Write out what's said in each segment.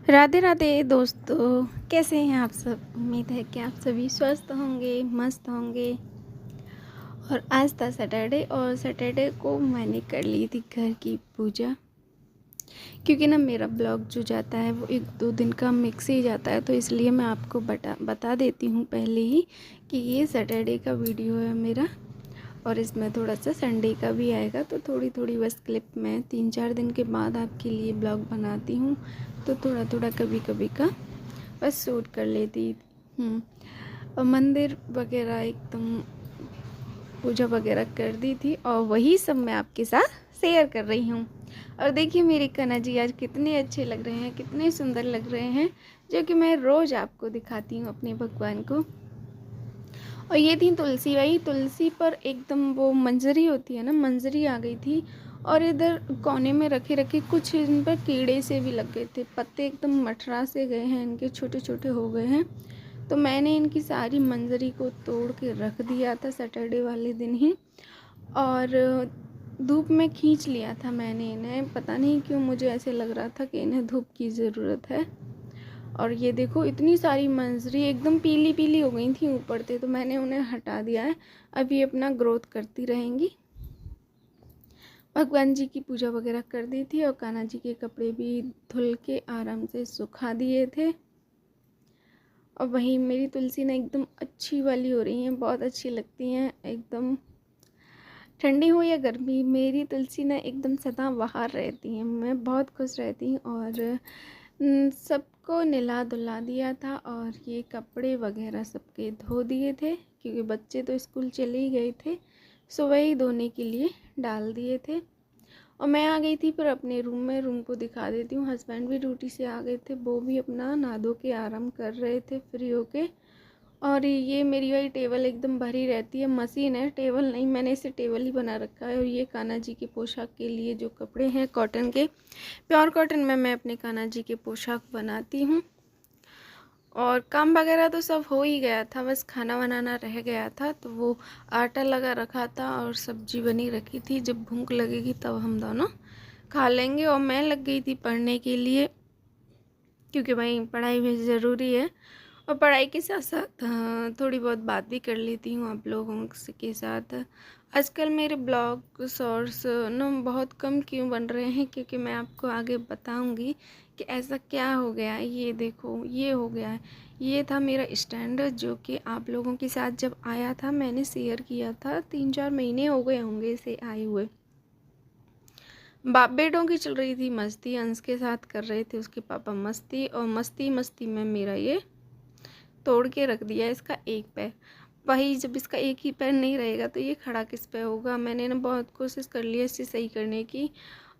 राधे राधे दोस्तों, कैसे हैं आप सब। उम्मीद है कि आप सभी स्वस्थ होंगे, मस्त होंगे। और आज था सैटरडे और सैटरडे को मैंने कर ली थी घर की पूजा, क्योंकि ना मेरा ब्लॉग जो जाता है वो 1-2 दिन का मिक्स ही जाता है। तो इसलिए मैं आपको बता देती हूँ पहले ही कि ये सैटरडे का वीडियो है मेरा, और इसमें थोड़ा सा संडे का भी आएगा। तो थोड़ी थोड़ी बस क्लिप मैं 3-4 दिन के बाद आपके लिए ब्लॉग बनाती हूँ, तो थोड़ा थोड़ा कभी कभी का बस शूट कर लेती हूँ। और मंदिर वगैरह एकदम पूजा वगैरह कर दी थी, और वही सब मैं आपके साथ शेयर कर रही हूँ। और देखिए मेरे कन्हा जी आज कितने अच्छे लग रहे हैं, कितने सुंदर लग रहे हैं, जो कि मैं रोज़ आपको दिखाती हूँ अपने भगवान को। और ये थी तुलसी, वही तुलसी पर एकदम वो मंजरी होती है ना, मंजरी आ गई थी। और इधर कोने में रखे रखे कुछ इन पर कीड़े से भी लग गए थे, पत्ते एकदम मटरा से गए हैं, इनके छोटे छोटे हो गए हैं। तो मैंने इनकी सारी मंजरी को तोड़ के रख दिया था सैटरडे वाले दिन ही, और धूप में खींच लिया था मैंने इन्हें। पता नहीं क्यों मुझे ऐसे लग रहा था कि इन्हें धूप की ज़रूरत है। और ये देखो इतनी सारी मंजरी एकदम पीली पीली हो गई थी ऊपर से, तो मैंने उन्हें हटा दिया है। अब ये अपना ग्रोथ करती रहेंगी। भगवान जी की पूजा वगैरह कर दी थी, और कान्हा जी के कपड़े भी धुल के आराम से सुखा दिए थे। और वहीं मेरी तुलसी ना एकदम अच्छी वाली हो रही हैं, बहुत अच्छी लगती हैं। एकदम ठंडी हो या गर्मी, मेरी तुलसी ना एकदम सदा बाहर रहती हैं, मैं बहुत खुश रहती हूँ। और सबको नहला धुला दिया था, और ये कपड़े वगैरह सबके धो दिए थे, क्योंकि बच्चे तो स्कूल चले ही गए थे, सुबह ही धोने के लिए डाल दिए थे। और मैं आ गई थी पर अपने रूम में, रूम को दिखा देती हूँ। हस्बैंड भी ड्यूटी से आ गए थे, वो भी अपना नहा धो के आराम कर रहे थे फ्री होके। और ये मेरी वही टेबल एकदम भरी रहती है, मशीन है, टेबल नहीं, मैंने इसे टेबल ही बना रखा है। और ये कान्हा जी के पोशाक के लिए जो कपड़े हैं कॉटन के, प्योर कॉटन में मैं अपने कान्हा जी के पोशाक बनाती हूँ। और काम वगैरह तो सब हो ही गया था, बस खाना बनाना रह गया था। तो वो आटा लगा रखा था और सब्जी बनी रखी थी, जब भूख लगेगी तब हम दोनों खा लेंगे। और मैं लग गई थी पढ़ने के लिए, क्योंकि भाई पढ़ाई भी ज़रूरी है। और पढ़ाई के साथ साथ थोड़ी बहुत बात भी कर लेती हूँ आप लोगों के साथ। आजकल मेरे ब्लॉग शॉर्ट्स ना बहुत कम क्यों बन रहे हैं, क्योंकि मैं आपको आगे बताऊँगी कि ऐसा क्या हो गया है। ये देखो ये हो गया है, ये था मेरा स्टैंडर्ड, जो कि आप लोगों के साथ जब आया था मैंने शेयर किया था। 3-4 महीने हो गए होंगे इसे आए हुए। बाप बेटों की चल रही थी मस्ती, अंश के साथ कर रहे थे उसके पापा मस्ती, और मस्ती मस्ती में मेरा ये तोड़ के रख दिया इसका एक पैर। वही जब इसका एक ही पैर नहीं रहेगा तो ये खड़ा किस पे होगा। मैंने ना बहुत कोशिश कर ली इसे सही करने की,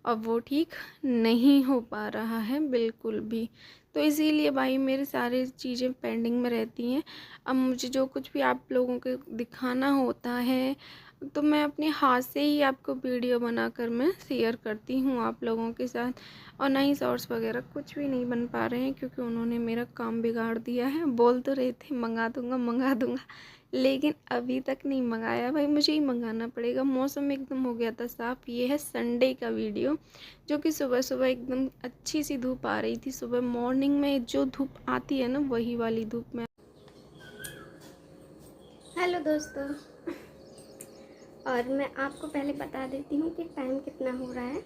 अब वो ठीक नहीं हो पा रहा है बिल्कुल भी। तो इसीलिए भाई मेरे सारे चीज़ें पेंडिंग में रहती हैं। अब मुझे जो कुछ भी आप लोगों को दिखाना होता है, तो मैं अपने हाथ से ही आपको वीडियो बनाकर मैं शेयर करती हूँ आप लोगों के साथ। और ना ही शॉर्ट्स वगैरह कुछ भी नहीं बन पा रहे हैं, क्योंकि उन्होंने मेरा काम बिगाड़ दिया है। बोल तो रहे थे मंगा दूंगा, लेकिन अभी तक नहीं मंगाया। भाई मुझे ही मंगाना पड़ेगा। मौसम एकदम हो गया था साफ़। ये है संडे का वीडियो, जो कि सुबह सुबह एकदम अच्छी सी धूप आ रही थी। सुबह मॉर्निंग में जो धूप आती है ना, वही वाली धूप में। हेलो दोस्तों, और मैं आपको पहले बता देती हूँ कि टाइम कितना हो रहा है।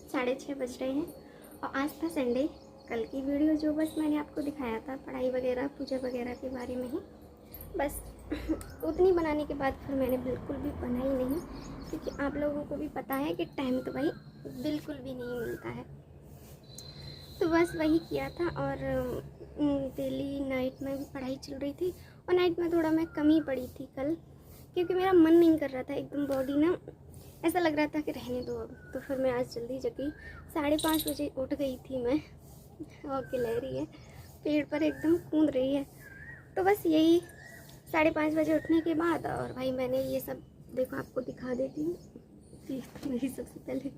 6:30 बज रहे हैं, और आज था संडे। कल की वीडियो जो बस मैंने आपको दिखाया था पढ़ाई वगैरह पूजा वगैरह के बारे में ही, बस उतनी बनाने के बाद फिर मैंने बिल्कुल भी बनाई नहीं, क्योंकि आप लोगों को भी पता है कि टाइम तो भाई बिल्कुल भी नहीं मिलता है। तो बस वही किया था। और डेली नाइट में भी पढ़ाई चल रही थी, और नाइट में थोड़ा मैं कम ही पढ़ी थी कल, क्योंकि मेरा मन नहीं कर रहा था। एकदम बॉडी ना ऐसा लग रहा था कि रहने दो अब। तो फिर मैं आज जल्दी जगी, 5:30 बजे उठ गई थी मैं। और ले रही है, पेड़ पर एकदम कूद रही है। तो बस यही 5:30 बजे उठने के बाद, और भाई मैंने ये सब देखो आपको दिखा देती हूँ कि मेरी सबसे पहले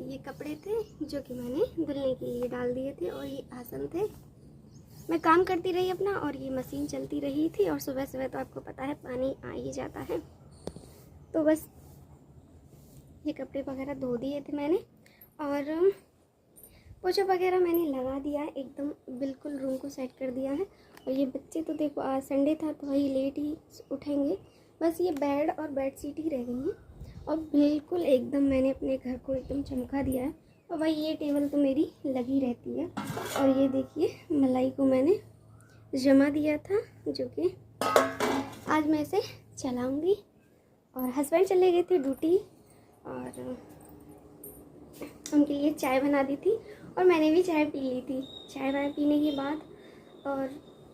ये कपड़े थे जो कि मैंने धुलने के लिए डाल दिए थे, और ये आसन थे। मैं काम करती रही अपना, और ये मशीन चलती रही थी। और सुबह सुबह तो आपको पता है पानी आ ही जाता है। तो बस ये कपड़े वगैरह धो दिए थे मैंने, और पोछा वगैरह मैंने लगा दिया है, एकदम बिल्कुल रूम को सेट कर दिया है। और ये बच्चे तो देखो आज संडे था तो वही लेट ही उठेंगे, बस ये बेड और बेड शीट ही रह गई हैं। और बिल्कुल एकदम मैंने अपने घर को एकदम चमका दिया है। और भाई ये टेबल तो मेरी लगी रहती है। और ये देखिए मलाई को मैंने जमा दिया था, जो कि आज मैं इसे चलाऊँगी। और हस्बैंड चले गए थे ड्यूटी और उनके लिए चाय बना दी थी और मैंने भी चाय पी ली थी। चाय वाय पीने के बाद और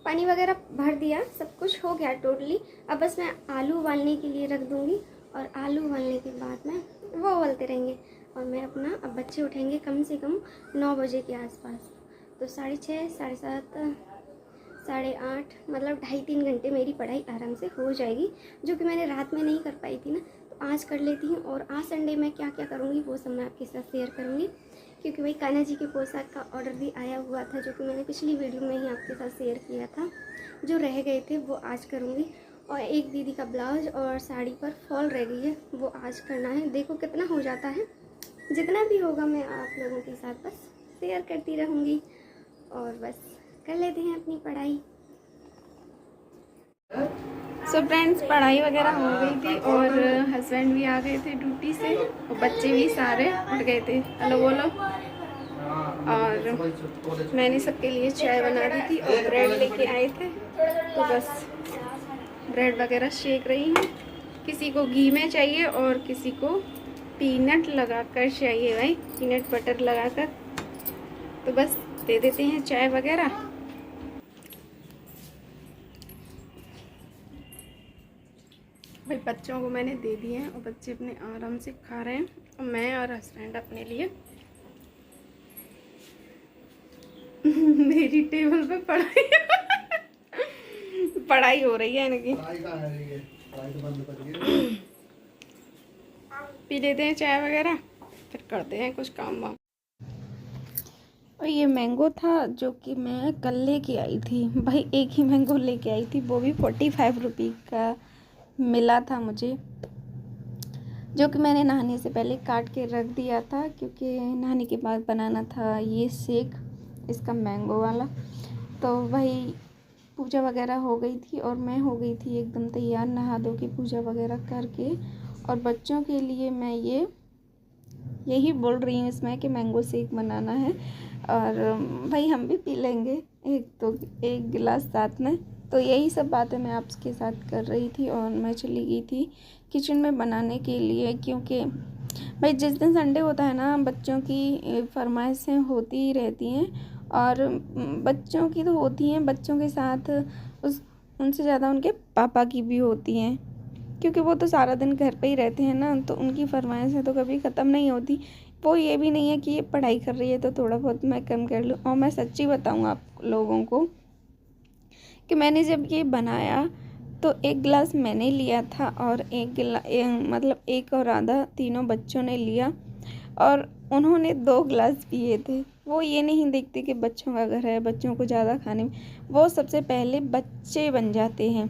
पानी वगैरह भर दिया, सब कुछ हो गया टोटली। अब बस मैं आलू उबालने के लिए रख दूँगी और आलू उबालने के बाद में वो उबलते रहेंगे। और मैं अपना, अब बच्चे उठेंगे कम से कम 9 बजे के आसपास, तो 6:30, 7:30, 8:30 मतलब 2.5-3 घंटे मेरी पढ़ाई आराम से हो जाएगी, जो कि मैंने रात में नहीं कर पाई थी ना, तो आज कर लेती हूँ। और आज संडे में क्या क्या करूँगी वो सब मैं आपके साथ शेयर करूँगी, क्योंकि भाई कान्हा जी के पोशाक का ऑर्डर भी आया हुआ था, जो कि मैंने पिछली वीडियो में ही आपके साथ शेयर किया था। जो रह गए थे वो आज करूँगी। और एक दीदी का ब्लाउज और साड़ी पर फॉल रह गई है, वो आज करना है। देखो कितना हो जाता है, जितना भी होगा मैं आप लोगों के साथ बस शेयर करती रहूँगी। और बस कर लेते हैं अपनी पढ़ाई। सो फ्रेंड्स, पढ़ाई वगैरह हो गई थी और हस्बैंड भी आ गए थे ड्यूटी से और बच्चे भी सारे उठ गए थे। हेलो बोलो। और मैंने सबके लिए चाय बना दी थी और ब्रेड लेके आए थे, तो बस ब्रेड वगैरह शेक रही हूँ। किसी को घी में चाहिए और किसी को पीनट लगाकर चाहिए, भाई पीनट बटर लगाकर, तो बस दे देते हैं चाय वगैरह। भाई बच्चों को मैंने दे दिए हैं और बच्चे अपने आराम से खा रहे हैं और मैं और हस्बैंड अपने लिए मेरी टेबल पे पढ़ाई हो रही है इनकी। पी लेते हैं चाय वगैरह, फिर करते हैं कुछ काम वाम। और ये मैंगो था जो कि मैं कल लेके आई थी, भाई एक ही मैंगो लेके आई थी, वो भी 45 रुपये का मिला था मुझे, जो कि मैंने नहाने से पहले काट के रख दिया था, क्योंकि नहाने के बाद बनाना था ये शेक इसका मैंगो वाला। तो वही पूजा वगैरह हो गई थी और मैं हो गई थी एकदम तैयार, नहा धो के पूजा वगैरह करके। और बच्चों के लिए मैं यही बोल रही हूँ इसमें कि मैंगो शेक बनाना है और भाई हम भी पी लेंगे एक गिलास साथ में। तो यही सब बातें मैं आपके साथ कर रही थी और मैं चली गई थी किचन में बनाने के लिए, क्योंकि भाई जिस दिन संडे होता है ना, बच्चों की फरमाइशें होती ही रहती हैं। और बच्चों की तो होती हैं, बच्चों के साथ उनसे ज़्यादा उनके पापा की भी होती हैं, क्योंकि वो तो सारा दिन घर पे ही रहते हैं ना, तो उनकी फरमाइशें तो कभी ख़त्म नहीं होती। वो ये भी नहीं है कि ये पढ़ाई कर रही है तो थोड़ा बहुत मैं कम कर लूँ। और मैं सच्ची बताऊँ आप लोगों को कि मैंने जब ये बनाया तो 1 गिलास मैंने लिया था और मतलब 1 और आधा तीनों बच्चों ने लिया और उन्होंने 2 गिलास पिए थे। वो ये नहीं देखते कि बच्चों का घर है, बच्चों को ज़्यादा खाने में वो सबसे पहले बच्चे बन जाते हैं।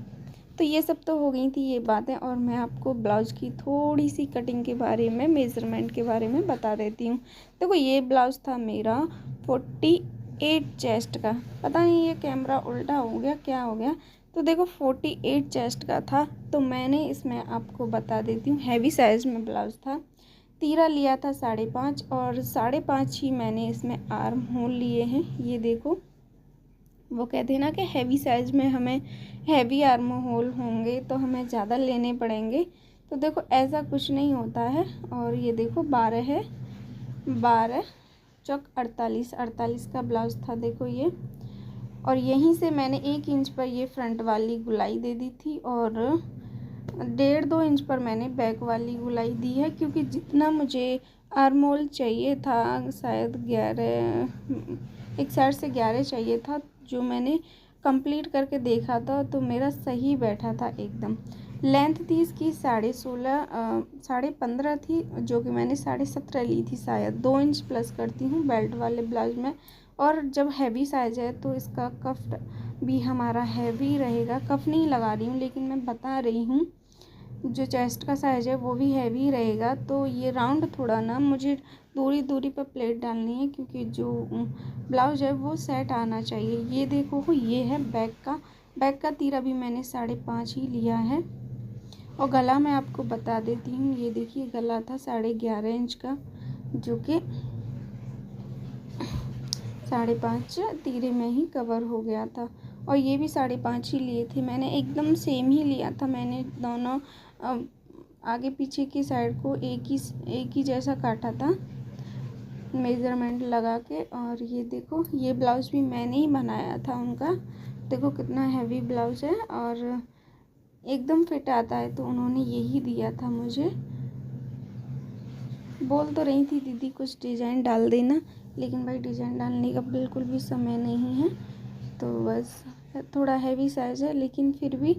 तो ये सब तो हो गई थी ये बातें। और मैं आपको ब्लाउज़ की थोड़ी सी कटिंग के बारे में, मेज़रमेंट के बारे में बता देती हूँ। देखो ये ब्लाउज़ था मेरा 48 चेस्ट का, पता नहीं ये कैमरा उल्टा हो गया क्या हो गया, तो देखो 48 चेस्ट का था। तो मैंने इसमें आपको बता देती हूँ, हैवी साइज़ में ब्लाउज़ था। तीरा लिया था 5.5 और 5.5 ही मैंने इसमें आर्म होल लिए हैं। ये देखो, वो कहते हैं ना कि हैवी साइज़ में हमें हैवी आर्म होल होंगे तो हमें ज़्यादा लेने पड़ेंगे, तो देखो ऐसा कुछ नहीं होता है। और ये देखो 12 है, 12 चौक 48 का ब्लाउज़ था देखो ये। और यहीं से मैंने 1 इंच पर ये फ्रंट वाली गुलाई दे दी थी और 1.5-2 इंच पर मैंने बैक वाली गुलाई दी है, क्योंकि जितना मुझे आर्म होल चाहिए था, शायद 11, एक साइड से 11 चाहिए था, जो मैंने कंप्लीट करके देखा था तो मेरा सही बैठा था एकदम। लेंथ थी इसकी 15.5 थी, जो कि मैंने 17.5 ली थी शायद। 2 इंच प्लस करती हूँ बेल्ट वाले ब्लाउज में। और जब हैवी साइज है तो इसका कफ भी हमारा हैवी रहेगा। कफ नहीं लगा रही हूँ, लेकिन मैं बता रही हूँ जो चेस्ट का साइज है वो भी हैवी रहेगा। तो ये राउंड थोड़ा ना मुझे दूरी दूरी पर प्लेट डालनी है, क्योंकि जो ब्लाउज है वो सेट आना चाहिए। ये देखो, ये है बैक का तीरा भी मैंने 5.5 ही लिया है। और गला मैं आपको बता देती हूँ, ये देखिए गला था 11.5 इंच का, जो कि 5.5 तीरे में ही कवर हो गया था। और ये भी 5.5 ही लिए थे मैंने, एकदम सेम ही लिया था मैंने। दोनों आगे पीछे की साइड को एक ही जैसा काटा था मेज़रमेंट लगा के। और ये देखो, ये ब्लाउज़ भी मैंने ही बनाया था उनका। देखो कितना हैवी ब्लाउज़ है और एकदम फिट आता है, तो उन्होंने यही दिया था मुझे। बोल तो रही थी दीदी कुछ डिज़ाइन डाल देना, लेकिन भाई डिज़ाइन डालने का बिल्कुल भी समय नहीं है। तो बस थोड़ा हैवी साइज़ है, लेकिन फिर भी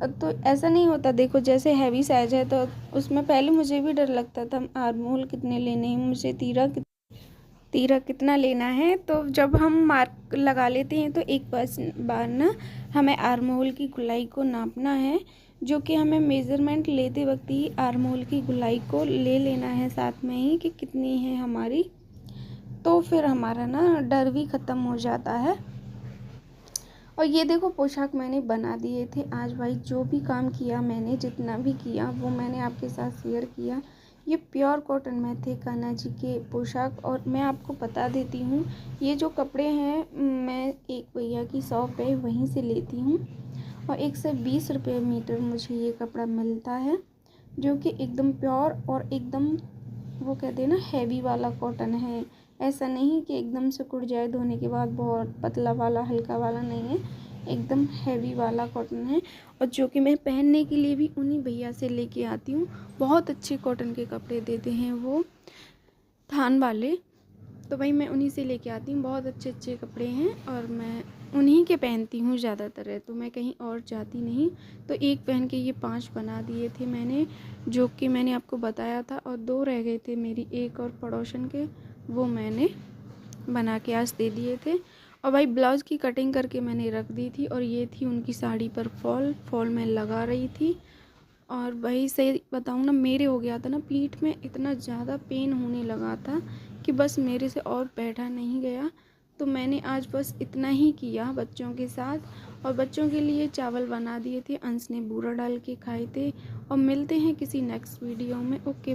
तो ऐसा नहीं होता। देखो जैसे हैवी साइज़ है तो उसमें पहले मुझे भी डर लगता था आर्म होल कितने लेने हैं, मुझे तीरा कितना लेना है। तो जब हम मार्क लगा लेते हैं तो एक बार ना हमें आर्म होल की गोलाई को नापना है, जो कि हमें मेज़रमेंट लेते वक्त ही आर्म होल की गोलाई को ले लेना है साथ में ही कि कितनी है हमारी। तो फिर हमारा ना डर भी ख़त्म हो जाता है। और ये देखो पोशाक मैंने बना दिए थे आज। भाई जो भी काम किया मैंने, जितना भी किया वो मैंने आपके साथ शेयर किया। ये प्योर कॉटन में थे कान्हा जी के पोशाक। और मैं आपको बता देती हूँ, ये जो कपड़े हैं मैं एक भैया की शॉप है वहीं से लेती हूँ, और 120 रुपये मीटर मुझे ये कपड़ा मिलता है, जो कि एकदम प्योर और एकदम वो कहते हैं ना हैवी वाला कॉटन है। ऐसा नहीं कि एकदम से कुड़ जाए धोने के बाद, बहुत पतला वाला हल्का वाला नहीं है, एकदम हैवी वाला कॉटन है। और जो कि मैं पहनने के लिए भी उन्हीं भैया से लेके आती हूँ। बहुत अच्छे कॉटन के कपड़े देते हैं वो थान वाले, तो भाई मैं उन्हीं से लेके आती हूँ। बहुत अच्छे अच्छे कपड़े हैं और मैं उन्हीं के पहनती हूँ ज़्यादातर है, तो मैं कहीं और जाती नहीं। तो एक पहन के ये 5 बना दिए थे मैंने, जो कि मैंने आपको बताया था। और 2 रह गए थे मेरी एक और पड़ोसन के, वो मैंने बना के आज दे दिए थे। और भाई ब्लाउज़ की कटिंग करके मैंने रख दी थी, और ये थी उनकी साड़ी पर फॉल मैं लगा रही थी। और वही सही बताऊँ ना, मेरे हो गया था ना पीठ में इतना ज़्यादा पेन होने लगा था कि बस मेरे से और बैठा नहीं गया। तो मैंने आज बस इतना ही किया बच्चों के साथ। और बच्चों के लिए चावल बना दिए थे, अंश ने बूरा डाल के खाए थे। और मिलते हैं किसी नेक्स्ट वीडियो में। ओके।